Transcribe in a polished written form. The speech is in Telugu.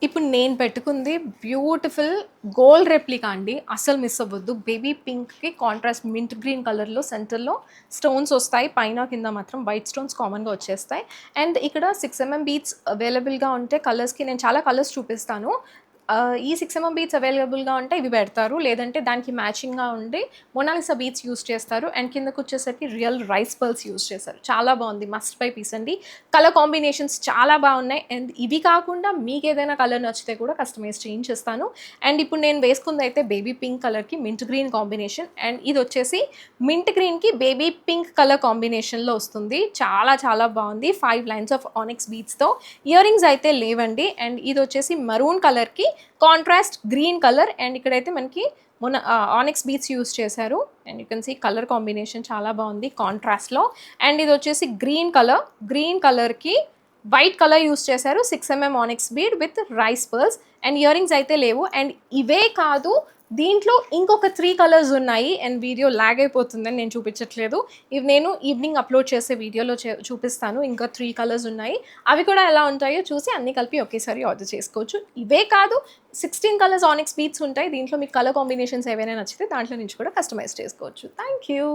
ఇప్పుడు నేను పెట్టుకుంది బ్యూటిఫుల్ గోల్డ్ రెప్లికా అండి. అస్సలు మిస్ అవ్వద్దు. బేబీ పింక్‌కి కాంట్రాస్ట్ మింట్ గ్రీన్ కలర్‌లో సెంటర్‌లో స్టోన్స్ ఒస్తాయి. పైన, కింద మాత్రం వైట్ స్టోన్స్ కామన్‌గా వచ్చేస్తాయి. అండ్ ఇక్కడ 6 బీడ్స్ అవైలబుల్‌గా ఉంటే కలర్స్‌కి నేను చాలా కలర్స్ చూపిస్తాను. ఈ 6 బీడ్స్ అవైలబుల్‌గా ఉంటే ఇవి పెడతారు. లేదంటే దానికి మ్యాచింగ్‌గా ఉండి మొనాలిసా బీడ్స్ యూజ్ చేస్తారు. అండ్ కిందకొచ్చేసరికి రియల్ రైస్ పర్ల్స్ యూజ్ చేశారు. చాలా బావుంది. మస్ట్ బై పీస్ అండి. కలర్ కాంబినేషన్స్ చాలా బాగున్నాయి. అండ్ ఇవి కాకుండా మీకేదైనా కలర్ నచ్చితే కూడా కస్టమైజ్ చేయించేస్తాను. అండ్ ఇప్పుడు నేను వేసుకుందైతే బేబీ పింక్ కలర్‌కి మింట్ గ్రీన్ కాంబినేషన్. అండ్ ఇదొచ్చేసి మింట్ గ్రీన్‌కి బేబీ పింక్ కలర్ కాంబినేషన్‌లో వస్తుంది. చాలా చాలా బావుంది. 5 లైన్స్ ఆఫ్ ఆనిక్స్ బీడ్స్‌తో. ఇయర్ రింగ్స్ అయితే లేవండి. అండ్ ఇదొచ్చేసి మరూన్ కలర్‌కి కాంట్రాస్ట్ గ్రీన్ కలర్. అండ్ ఇక్కడైతే మనకి ఆనిక్స్ బీడ్స్ యూజ్ చేశారు. And you can see colour combination చాలా బాగుంది కాంట్రాస్ట్లో. అండ్ ఇది వచ్చేసి గ్రీన్ కలర్కి వైట్ కలర్ యూస్ చేశారు. 6 onyx bead with rice pearls. And year rings అయితే లేవు. అండ్ ఇవే కాదు, దీంట్లో ఇంకొక 3 కలర్స్ ఉన్నాయి. అండ్ వీడియో లాగ్ అయిపోతుందని నేను చూపించట్లేదు. ఇవి నేను ఈవినింగ్ అప్లోడ్ చేసే వీడియోలో చూపిస్తాను. ఇంకా 3 కలర్స్ ఉన్నాయి. అవి కూడా ఎలా ఉంటాయో చూసి అన్నీ కలిపి ఒకేసారి ఆర్డర్ చేసుకోవచ్చు. ఇవే కాదు, 16 కలర్స్ ఆనిక్స్ బీడ్స్ ఉంటాయి. దీంట్లో మీకు కలర్ కాంబినేషన్స్ ఏవైనా నచ్చితే దాంట్లో నుంచి కూడా కస్టమైజ్ చేసుకోవచ్చు. Thank you.